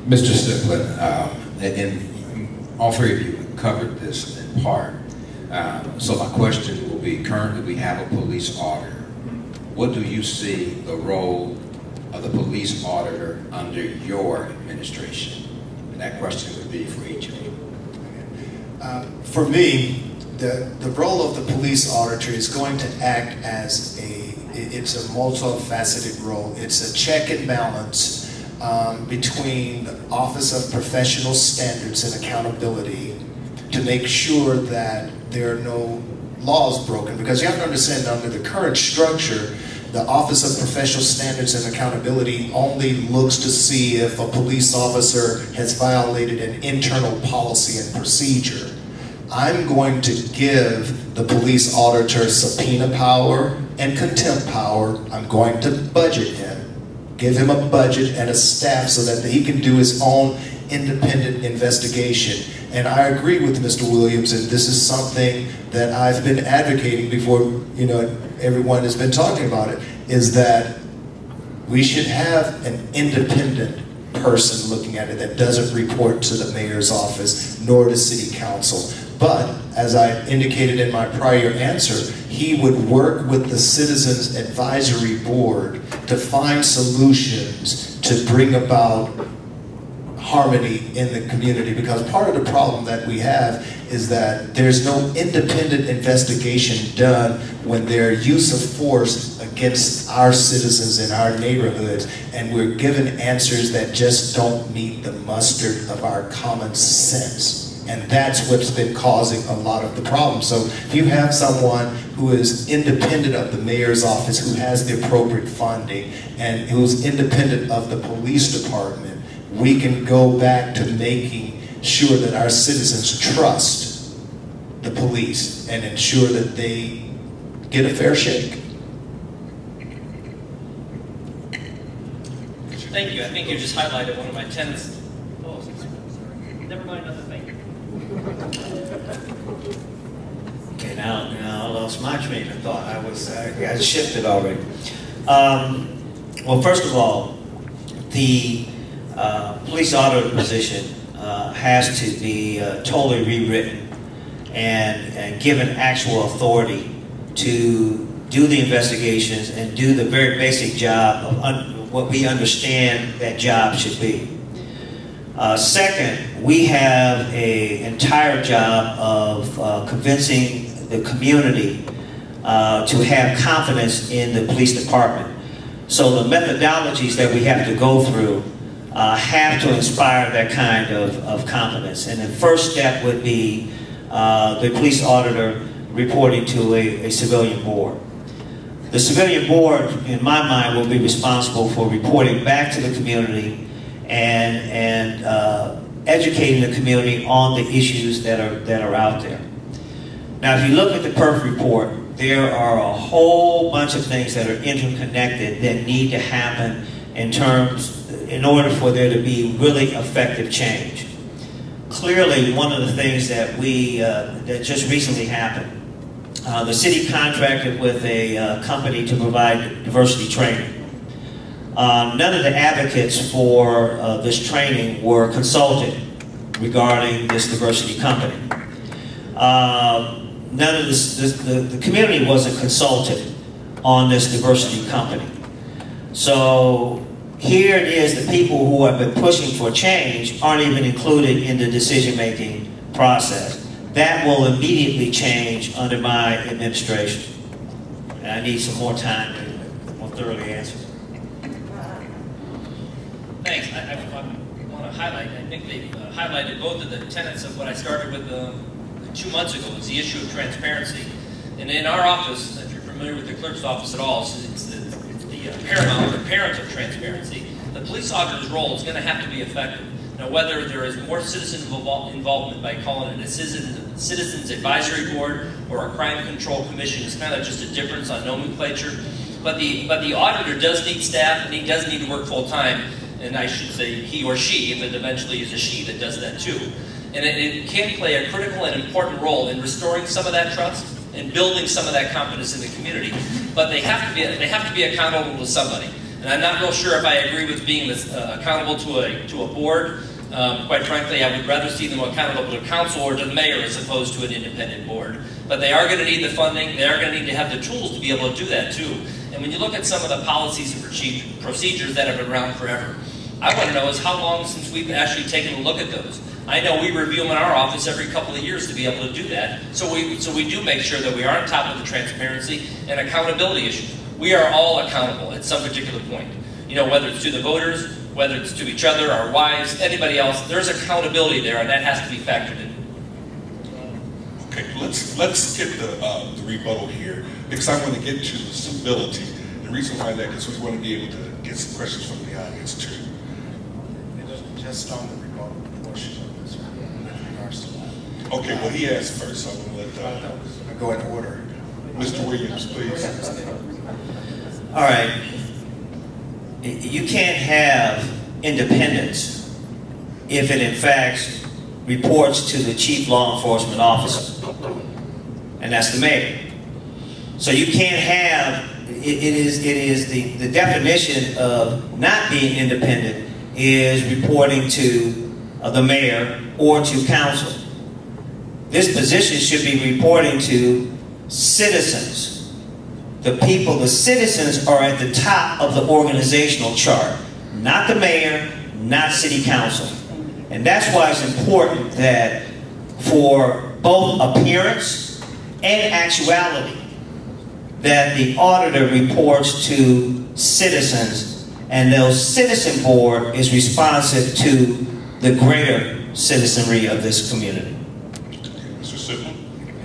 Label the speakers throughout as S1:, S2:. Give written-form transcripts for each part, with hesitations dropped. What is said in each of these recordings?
S1: Mr. Strickland, and all three of you covered this in part. So my question will be, currently we have a police auditor. What do you see the role of the police auditor under your administration? And that question would be for each of you.
S2: For me, the role of the police auditor is going to act as it's a multifaceted role. It's a check and balance between the Office of Professional Standards and Accountability to make sure that there are no laws broken. Because you have to understand, under the current structure, the Office of Professional Standards and Accountability only looks to see if a police officer has violated an internal policy and procedure. I'm going to give the police auditor subpoena power and contempt power. I'm going to budget him, give him a budget and a staff so that he can do his own independent investigation. And I agree with Mr. Williams, and this is something that I've been advocating before, everyone has been talking about it, is that we should have an independent person looking at it that doesn't report to the mayor's office nor to city council. But, as I indicated in my prior answer, he would work with the Citizens Advisory Board to find solutions to bring about harmony in the community, because part of the problem that we have is that there's no independent investigation done when there's use of force against our citizens in our neighborhoods, and we're given answers that just don't meet the mustard of our common sense. And that's what's been causing a lot of the problems. So if you have someone who is independent of the mayor's office, who has the appropriate funding, and who's independent of the police department, we can go back to making sure that our citizens trust the police and ensure that they get a fair shake.
S3: Thank you. I think you just highlighted one of my tenets. Oh, never mind, another thing.
S4: Okay, now I lost my train of thought. I shifted already. Well, first of all, the police auditor position has to be totally rewritten and given actual authority to do the investigations and do the very basic job of what we understand that job should be. Second, we have an entire job of convincing the community to have confidence in the police department. So the methodologies that we have to go through have to inspire that kind of confidence. And the first step would be the police auditor reporting to a civilian board. The civilian board, in my mind, will be responsible for reporting back to the community and educating the community on the issues that are out there. Now, if you look at the PERF report, there are a whole bunch of things that are interconnected that need to happen in order for there to be really effective change. Clearly, one of the things that that just recently happened, the city contracted with a company to provide diversity training. None of the advocates for this training were consulted regarding this diversity company. The community wasn't consulted on this diversity company. So here it is, the people who have been pushing for change aren't even included in the decision-making process. That will immediately change under my administration. And I need some more time to more thoroughly answer.
S3: Thanks. I want to highlight, I think they've highlighted both of the tenets of what I started with 2 months ago, was the issue of transparency. And in our office, if you're familiar with the clerk's office at all, it's the paramount, the parent of transparency. The police auditor's role is going to have to be effective. Now, whether there is more citizen involvement by calling it a citizens advisory board or a crime control commission is kind of just a difference on nomenclature. But the auditor does need staff, and he does need to work full time. And I should say he or she, if it eventually is a she that does that too. And it can play a critical and important role in restoring some of that trust and building some of that confidence in the community. But they have to be accountable to somebody. And I'm not real sure if I agree with being accountable to a board. Quite frankly, I would rather see them accountable to council or to the mayor as opposed to an independent board. But they are going to need the funding. They are going to need to have the tools to be able to do that too. And when you look at some of the policies and procedures that have been around forever, I want to know is how long since we've actually taken a look at those. I know we review them in our office every couple of years to be able to do that. So we do make sure that we are on top of the transparency and accountability issues. We are all accountable at some particular point. You know, whether it's to the voters, whether it's to each other, our wives, anybody else, there's accountability there, and that has to be factored in.
S5: Okay, let's get the rebuttal here, because I want to get to the civility. The reason why that is we want to be able to get some questions from the audience too.
S2: Just on the rebuttal portion of this, with regards to that.
S5: Okay, well he asked first, so I'm going to let
S2: I go in order.
S5: Mr. Williams, please.
S4: All right. You can't have independence if it in fact reports to the chief law enforcement officer, and that's the mayor. So you can't have, it is the definition of not being independent is reporting to the mayor or to council. This position should be reporting to citizens. The people, the citizens are at the top of the organizational chart, not the mayor, not city council. And that's why it's important that for both appearance and actuality, that the auditor reports to citizens, and the citizen board is responsive to the greater citizenry of this community.
S5: Mr. Sibley?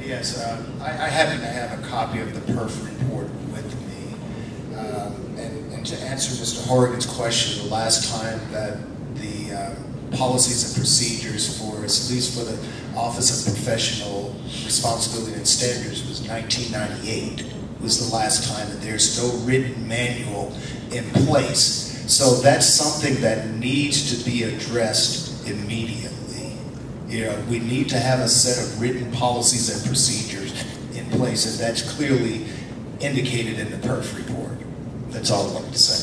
S2: Yes, I happen to have a copy of the PERF report with me. And to answer Mr. Horrigan's question, the last time that the policies and procedures for, at least for the Office of Professional Responsibility and Standards, was 1998. Was the last time that there's no written manual in place. So that's something that needs to be addressed immediately. You know, we need to have a set of written policies and procedures in place, and that's clearly indicated in the PERF report. That's all I wanted to say.